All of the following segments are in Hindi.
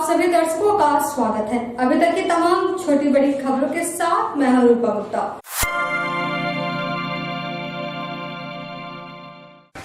सभी दर्शकों का स्वागत है। अभी तक की तमाम छोटी बड़ी खबरों के साथ मैं हूं रूपा गुप्ता।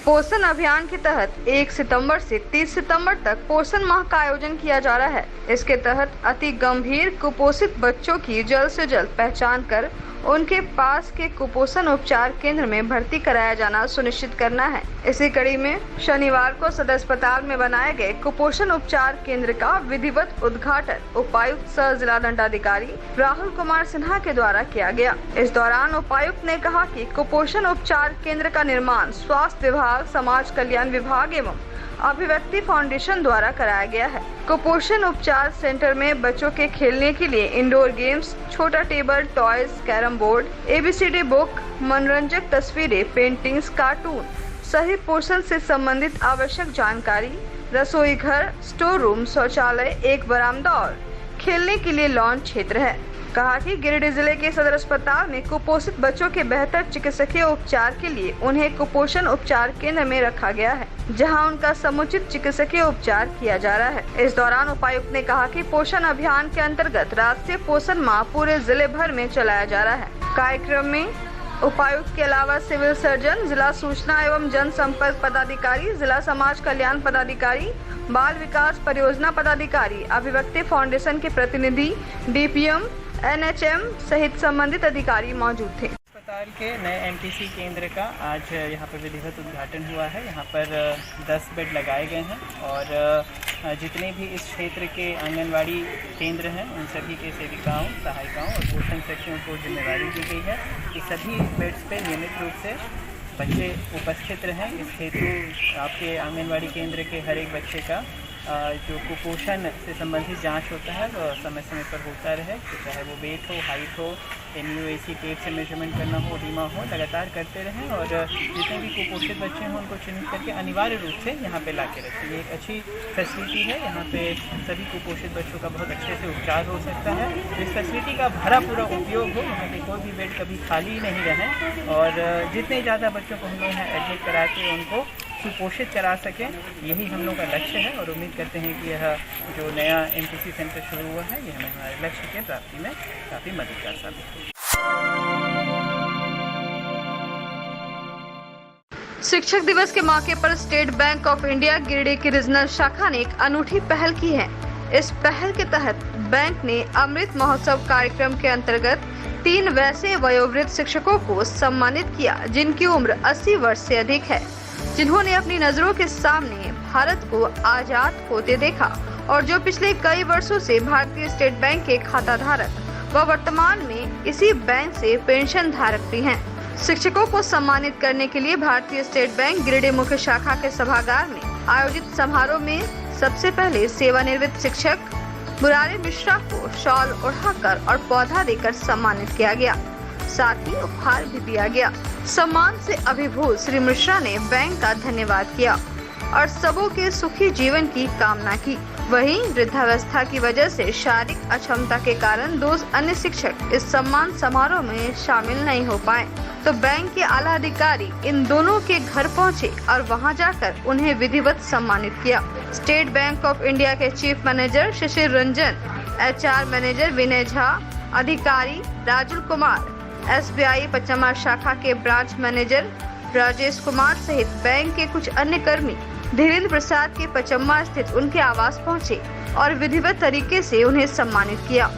पोषण अभियान के तहत 1 सितंबर से 30 सितंबर तक पोषण माह का आयोजन किया जा रहा है। इसके तहत अति गंभीर कुपोषित बच्चों की जल्द से जल्द पहचान कर उनके पास के कुपोषण उपचार केंद्र में भर्ती कराया जाना सुनिश्चित करना है। इसी कड़ी में शनिवार को सदर अस्पताल में बनाए गए कुपोषण उपचार केंद्र का विधिवत उद्घाटन उपायुक्त सह जिला दंडाधिकारी राहुल कुमार सिन्हा के द्वारा किया गया। इस दौरान उपायुक्त ने कहा कि कुपोषण उपचार केंद्र का निर्माण स्वास्थ्य विभाग, समाज कल्याण विभाग एवं अभिव्यक्ति फाउंडेशन द्वारा कराया गया है। कुपोषण उपचार सेंटर में बच्चों के खेलने के लिए इंडोर गेम्स, छोटा table, toys, carrom board, ABCD book, मनोरंजक तस्वीरें, पेंटिंग्स, कार्टून सहित पोषण से संबंधित आवश्यक जानकारी, रसोई घर, स्टोर रूम, शौचालय, एक बरामदा और खेलने के लिए लॉन क्षेत्र है। कहा कि गिरिडीह जिले के सदर अस्पताल में कुपोषित बच्चों के बेहतर चिकित्सकीय उपचार के लिए उन्हें कुपोषण उपचार केंद्र में रखा गया है, जहां उनका समुचित चिकित्सकीय उपचार किया जा रहा है। इस दौरान उपायुक्त ने कहा कि पोषण अभियान के अंतर्गत राष्ट्रीय पोषण माह पूरे जिले भर में चलाया जा रहा है। कार्यक्रम में उपायुक्त के अलावा सिविल सर्जन, जिला सूचना एवं जनसंपर्क पदाधिकारी, जिला समाज कल्याण पदाधिकारी, बाल विकास परियोजना पदाधिकारी, अभिव्यक्ति फाउंडेशन के प्रतिनिधि, DPM, NHM सहित संबंधित अधिकारी मौजूद थे। अस्पताल के नए MTC केंद्र का आज यहाँ पर विधिवत उद्घाटन हुआ है। यहाँ पर 10 बेड लगाए गए हैं और जितने भी इस क्षेत्र के आंगनवाड़ी केंद्र हैं उन सभी के सेविकाओं, सहायिकाओं और पोषण सखियों को जिम्मेदारी दी गई है कि सभी बेड्स पे नियमित रूप से बच्चे उपस्थित रहें। इस हेतु आपके आंगनवाड़ी केंद्र के हर एक बच्चे का जो कुपोषण से संबंधित जांच होता है वो समय समय पर होता रहे, चाहे वो वेट हो, हाइट हो, MUAC टेप से मेजरमेंट करना हो, डीमा हो, लगातार करते रहें और जितने भी कुपोषित बच्चे हैं उनको चिन्हित करके अनिवार्य रूप से यहाँ पे ला के रखें। ये एक अच्छी फैसिलिटी है। यहाँ पे सभी कुपोषित बच्चों का बहुत अच्छे से उपचार हो सकता है। इस फैसिलिटी का भरा पूरा उपयोग हो, यहाँ पे कोई भी बेड कभी खाली नहीं रहे और जितने ज़्यादा बच्चों को हम लोग यहाँ एडमिट करा के उनको सुपोषित करा सकें, यही हम लोग का लक्ष्य है और उम्मीद करते हैं कि यह जो नया MTC सेंटर शुरू हुआ है ये हमें हमारे लक्ष्य के प्राप्ति में काफ़ी मददगार साबित होगी। शिक्षक दिवस के मौके पर state bank of India Giridih की रीजनल शाखा ने एक अनूठी पहल की है। इस पहल के तहत बैंक ने अमृत महोत्सव कार्यक्रम के अंतर्गत 3 वैसे वयोवृद्ध शिक्षकों को सम्मानित किया जिनकी उम्र 80 वर्ष से अधिक है, जिन्होंने अपनी नजरों के सामने भारत को आजाद होते देखा और जो पिछले कई वर्षों से भारतीय स्टेट बैंक के खाता धारक व वर्तमान में इसी बैंक से पेंशन धारक भी हैं। शिक्षकों को सम्मानित करने के लिए भारतीय स्टेट बैंक गिरिडीह मुख्य शाखा के सभागार में आयोजित समारोह में सबसे पहले सेवानिवृत्त शिक्षक मुरारी मिश्रा को शॉल ओढ़ाकर और पौधा देकर सम्मानित किया गया। साथ ही उपहार भी दिया गया। सम्मान से अभिभूत श्री मिश्रा ने बैंक का धन्यवाद किया और सबों के सुखी जीवन की कामना की। वहीं वृद्धावस्था की वजह से शारीरिक अक्षमता के कारण 2 अन्य शिक्षक इस सम्मान समारोह में शामिल नहीं हो पाए, तो बैंक के आला अधिकारी इन दोनों के घर पहुंचे और वहां जाकर उन्हें विधिवत सम्मानित किया। स्टेट बैंक ऑफ इंडिया के चीफ मैनेजर शिशिर रंजन, HR मैनेजर विनय झा, अधिकारी राजुल कुमार, SBI पचम्मा शाखा के ब्रांच मैनेजर राजेश कुमार सहित बैंक के कुछ अन्य कर्मी धीरेन्द्र प्रसाद के पचम्मा स्थित उनके आवास पहुंचे और विधिवत तरीके से उन्हें सम्मानित किया।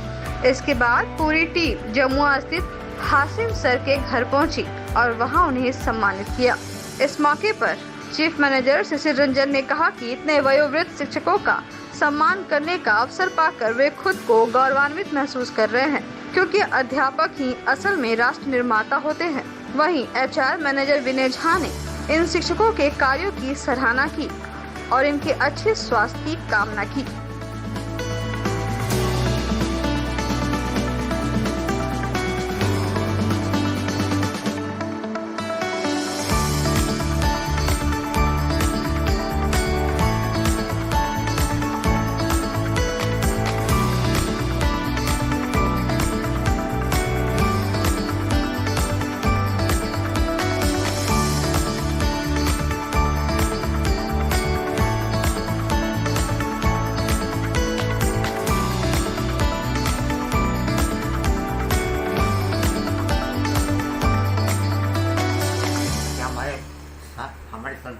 इसके बाद पूरी टीम जमुआ स्थित हासिम सर के घर पहुंची और वहां उन्हें सम्मानित किया। इस मौके पर चीफ मैनेजर शिशिर रंजन ने कहा कि इतने वयोवृद्ध शिक्षकों का सम्मान करने का अवसर पाकर वे खुद को गौरवान्वित महसूस कर रहे हैं, क्योंकि अध्यापक ही असल में राष्ट्र निर्माता होते हैं। वहीं HR मैनेजर विनय झा ने इन शिक्षकों के कार्यों की सराहना की और इनके अच्छे स्वास्थ्य की कामना की।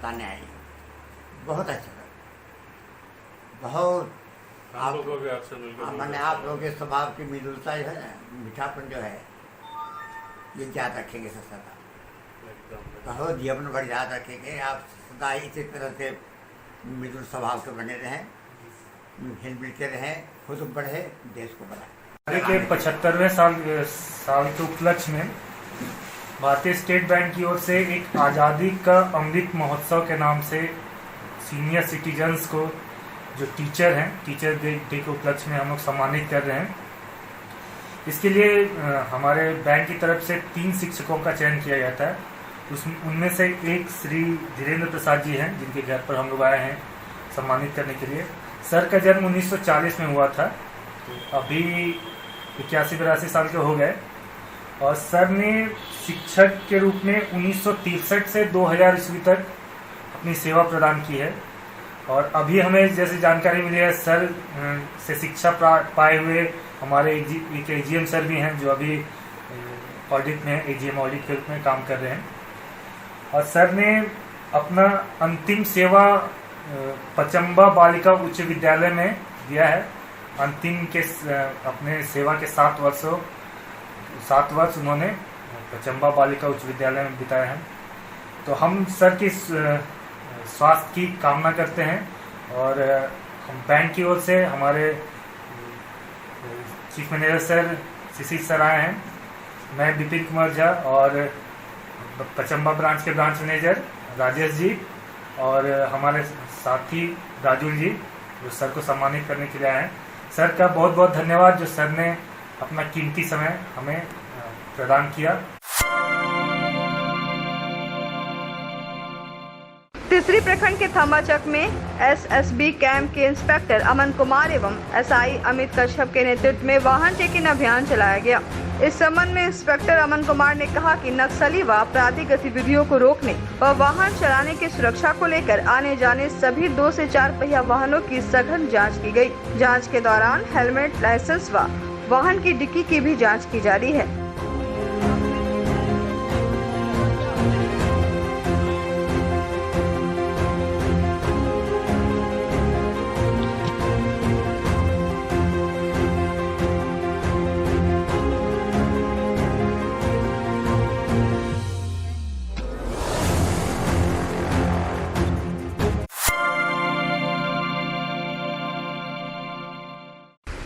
बताने आई है। बहुत अच्छा लगा, बहुत हम लोगों को भी आपसे मिलकर मैंने आप लोगों के स्वभाव की मृदुलता जो है ना, मीठापन जो है, ये याद रखेंगे सदा। बहुत जीवन भर याद रखेंगे। आप सदा इसी तरह से मृदुल स्वभाव के बने रहें, हिल मिल के रहें, खुद बढ़े, देश को बढ़ाएं। के 75वें साल के उपलक्ष्य में भारतीय स्टेट बैंक की ओर से एक आज़ादी का अमृत महोत्सव के नाम से सीनियर सिटीजन्स को, जो टीचर हैं, टीचर डे के उपलक्ष्य में हम लोग सम्मानित कर रहे हैं। इसके लिए हमारे बैंक की तरफ से 3 शिक्षकों का चयन किया जाता है। उनमें से एक श्री धीरेन्द्र प्रसाद जी हैं, जिनके घर पर हम लोग आए हैं सम्मानित करने के लिए। सर का जन्म 1940 में हुआ था, अभी 81-82 साल के हो गए। और सर ने शिक्षक के रूप में 1963 से 2000 ईस्वी तक अपनी सेवा प्रदान की है। और अभी हमें जैसे जानकारी मिली है, सर से शिक्षा पाए हुए हमारे एक एजीएम सर भी हैं, जो अभी ऑडिट में एजीएम ऑडिट के रूप में काम कर रहे हैं। और सर ने अपना अंतिम सेवा पचम्बा बालिका उच्च विद्यालय में दिया है। अंतिम के अपने सेवा के 7 वर्ष उन्होंने पचम्बा बालिका उच्च विद्यालय में बिताए हैं। तो हम सर की स्वास्थ्य की कामना करते हैं। और हम बैंक की ओर से हमारे चीफ मैनेजर सर शिशिर सर आए हैं, मैं विपिन कुमार झा और पचम्बा ब्रांच के ब्रांच मैनेजर राजेश जी और हमारे साथी राजू जी, जो सर को सम्मानित करने के लिए आए हैं। सर का बहुत बहुत धन्यवाद, जो सर ने अपना कीमती समय हमें प्रदान किया। तीसरी प्रखंड के थमाचक में एसएसबी कैंप के इंस्पेक्टर अमन कुमार एवं एसआई अमित कश्यप के नेतृत्व में वाहन चेकिंग अभियान चलाया गया। इस संबंध में इंस्पेक्टर अमन कुमार ने कहा कि नक्सली व आपराधिक गतिविधियों को रोकने व वाहन चलाने की सुरक्षा को लेकर आने जाने सभी 2 से 4 पहिया वाहनों की सघन जाँच की गयी। जाँच के दौरान हेलमेट, लाइसेंस व वाहन की डिक्की की भी जाँच की जा रही है।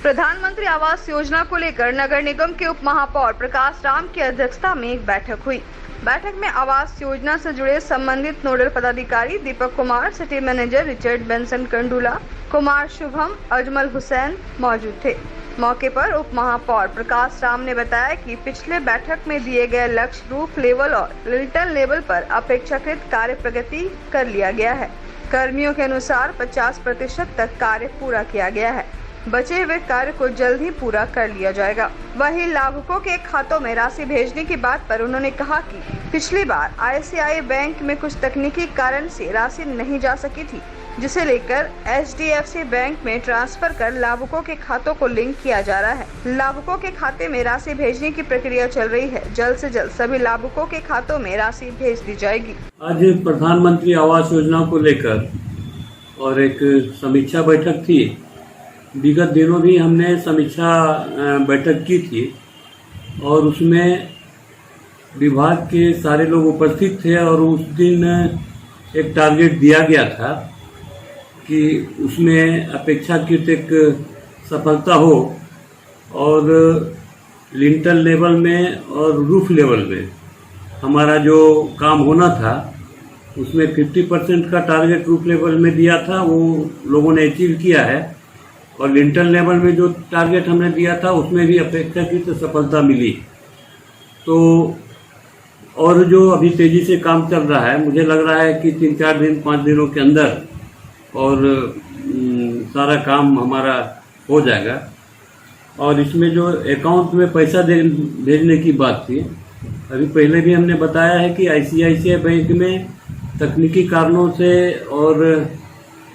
प्रधानमंत्री आवास योजना को लेकर नगर निगम के उप महापौर प्रकाश राम की अध्यक्षता में एक बैठक हुई। बैठक में आवास योजना से जुड़े संबंधित नोडल पदाधिकारी Deepak Kumar, city manager Richard Benson Kandula, Kumar Shubham, Ajmal Hussain मौजूद थे। मौके पर उप महापौर प्रकाश राम ने बताया कि पिछले बैठक में दिए गए लक्ष्य रूफ लेवल और लिंटल लेवल पर अपेक्षाकृत कार्य प्रगति कर लिया गया है। कर्मियों के अनुसार 50% तक कार्य पूरा किया गया है। बचे हुए कार्य को जल्द ही पूरा कर लिया जाएगा। वहीं लाभुकों के खातों में राशि भेजने की बात पर उन्होंने कहा कि पिछली बार आईसीआई बैंक में कुछ तकनीकी कारण से राशि नहीं जा सकी थी, जिसे लेकर एचडीएफसी बैंक में ट्रांसफर कर लाभुकों के खातों को लिंक किया जा रहा है। लाभुकों के खाते में राशि भेजने की प्रक्रिया चल रही है। जल्द से जल्द सभी लाभुकों के खातों में राशि भेज दी जाएगी। आज प्रधानमंत्री आवास योजना को लेकर और एक समीक्षा बैठक थी। विगत दिनों भी हमने समीक्षा बैठक की थी और उसमें विभाग के सारे लोग उपस्थित थे और उस दिन एक टारगेट दिया गया था कि उसमें अपेक्षाकृत एक सफलता हो और लिंटल लेवल में और रूफ लेवल में हमारा जो काम होना था उसमें 50% का टारगेट रूफ लेवल में दिया था, वो लोगों ने अचीव किया है। और लिंटल लेवल में जो टारगेट हमने दिया था उसमें भी अपेक्षाकृत सफलता मिली। तो और जो अभी तेज़ी से काम चल रहा है, मुझे लग रहा है कि 3-4 दिन 5 दिनों के अंदर और सारा काम हमारा हो जाएगा। और इसमें जो अकाउंट में पैसा भेजने की बात थी, अभी पहले भी हमने बताया है कि आईसीआईसीआई बैंक में तकनीकी कारणों से और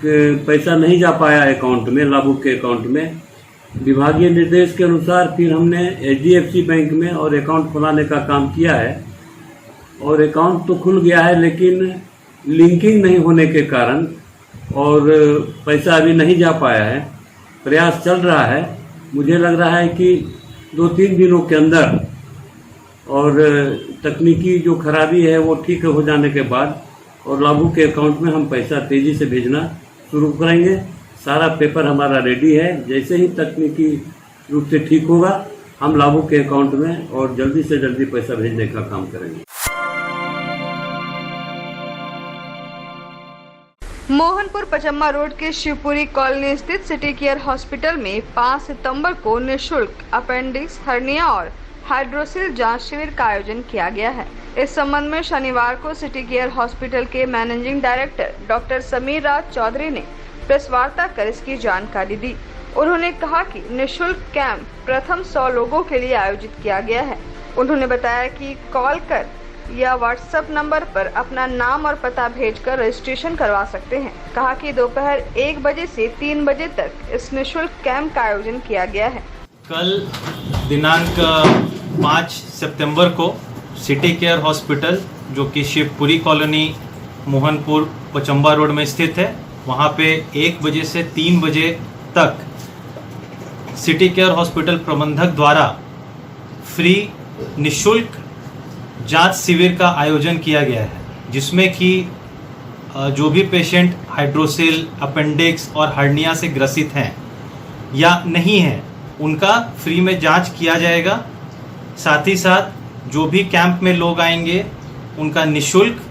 पैसा नहीं जा पाया अकाउंट में, लाभुक के अकाउंट में। विभागीय निर्देश के अनुसार फिर हमने एचडीएफसी बैंक में और अकाउंट खुलाने का काम किया है और अकाउंट तो खुल गया है, लेकिन लिंकिंग नहीं होने के कारण और पैसा अभी नहीं जा पाया है। प्रयास चल रहा है। मुझे लग रहा है कि 2-3 दिनों के अंदर और तकनीकी जो खराबी है वो ठीक हो जाने के बाद और लाभुक के अकाउंट में हम पैसा तेजी से भेजना शुरू करेंगे। सारा पेपर हमारा रेडी है। जैसे ही तकनीकी रूप से ठीक होगा हम लाभुक के अकाउंट में और जल्दी से जल्दी पैसा भेजने का काम करेंगे। मोहनपुर पचम्मा रोड के शिवपुरी कॉलोनी स्थित सिटी केयर हॉस्पिटल में 5 सितंबर को निःशुल्क अपेंडिक्स, हर्निया और हाइड्रोसिल जांच शिविर का आयोजन किया गया है। इस संबंध में शनिवार को सिटी केयर हॉस्पिटल के मैनेजिंग डायरेक्टर डॉक्टर समीर राज चौधरी ने प्रेस वार्ता कर इसकी जानकारी दी। उन्होंने कहा कि निःशुल्क कैंप प्रथम 100 लोगों के लिए आयोजित किया गया है। उन्होंने बताया कि कॉल कर या व्हाट्सएप नंबर पर अपना नाम और पता भेजकर रजिस्ट्रेशन करवा सकते हैं। कहा कि दोपहर 1 बजे से 3 बजे तक इस निःशुल्क कैंप का आयोजन किया गया है। कल दिनांक 5 सितंबर को सिटी केयर हॉस्पिटल जो कि शिवपुरी कॉलोनी मोहनपुर पचम्बा रोड में स्थित है, वहाँ पे 1 बजे से 3 बजे तक सिटी केयर हॉस्पिटल प्रबंधक द्वारा फ्री निःशुल्क जांच शिविर का आयोजन किया गया है, जिसमें कि जो भी पेशेंट हाइड्रोसिल, अपेंडिक्स और हर्निया से ग्रसित हैं या नहीं हैं, उनका फ्री में जांच किया जाएगा। साथ ही साथ जो भी कैंप में लोग आएंगे उनका निःशुल्क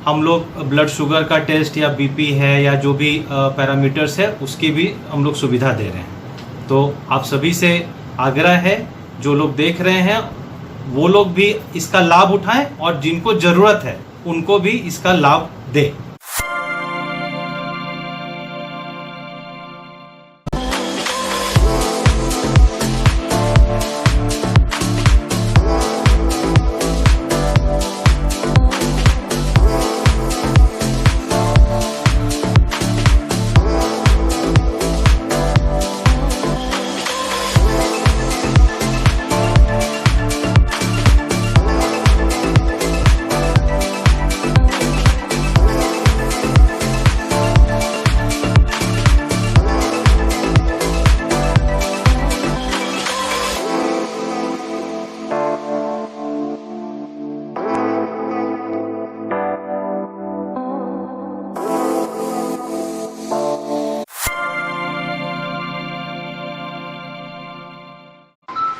हम लोग ब्लड शुगर का टेस्ट या बीपी है या जो भी पैरामीटर्स है उसकी भी हम लोग सुविधा दे रहे हैं। तो आप सभी से आग्रह है, जो लोग देख रहे हैं वो लोग भी इसका लाभ उठाएं और जिनको जरूरत है उनको भी इसका लाभ दें।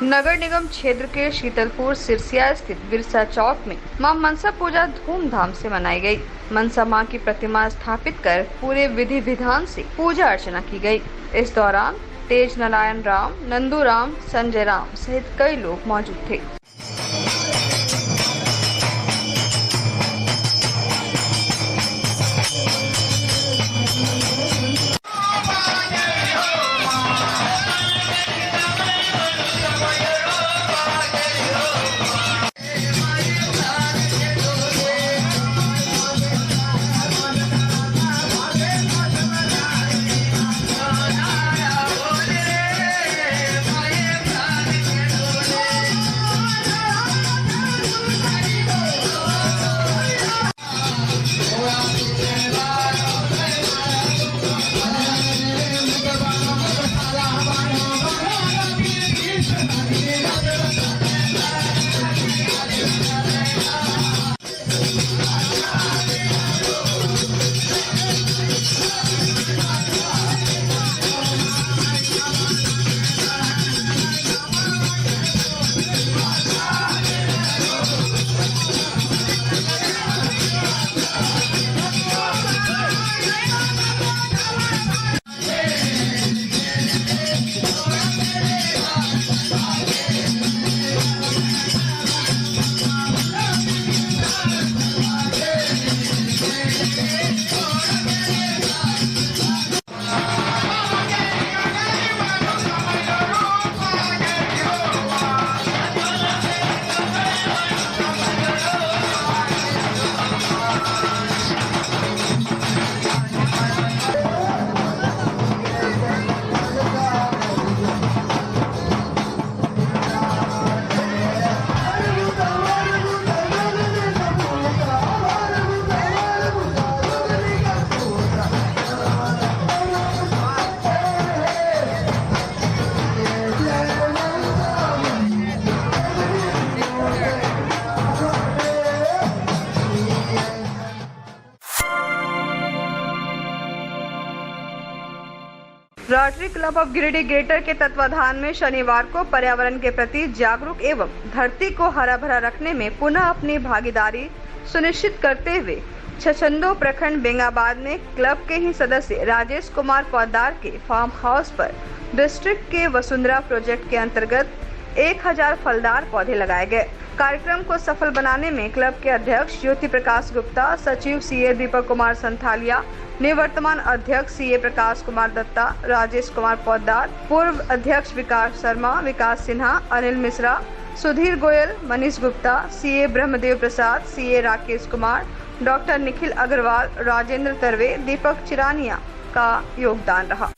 नगर निगम क्षेत्र के शीतलपुर सिरसिया स्थित बिरसा चौक में मां मनसा पूजा धूमधाम से मनाई गई। मनसा मां की प्रतिमा स्थापित कर पूरे विधि विधान से पूजा अर्चना की गई। इस दौरान तेज नारायण राम, नंदू राम, संजय राम सहित कई लोग मौजूद थे। Rotary club of Giridih greater के तत्वाधान में शनिवार को पर्यावरण के प्रति जागरूक एवं धरती को हरा भरा रखने में पुनः अपनी भागीदारी सुनिश्चित करते हुए छछंदो प्रखंड बेंगाबाद में क्लब के ही सदस्य राजेश कुमार पौदार के फार्म हाउस पर डिस्ट्रिक्ट के वसुंधरा प्रोजेक्ट के अंतर्गत 1000 फलदार पौधे लगाए गए। कार्यक्रम को सफल बनाने में क्लब के अध्यक्ष ज्योति प्रकाश गुप्ता, सचिव सीए दीपक कुमार संथालिया, निवर्तमान अध्यक्ष सीए प्रकाश कुमार दत्ता, राजेश कुमार पौदार, पूर्व अध्यक्ष विकास शर्मा, विकास सिन्हा, अनिल मिश्रा, सुधीर गोयल, मनीष गुप्ता, सीए ब्रह्मदेव प्रसाद, सीए राकेश कुमार, डॉक्टर निखिल अग्रवाल, राजेंद्र तरवे, दीपक चिरानिया का योगदान रहा।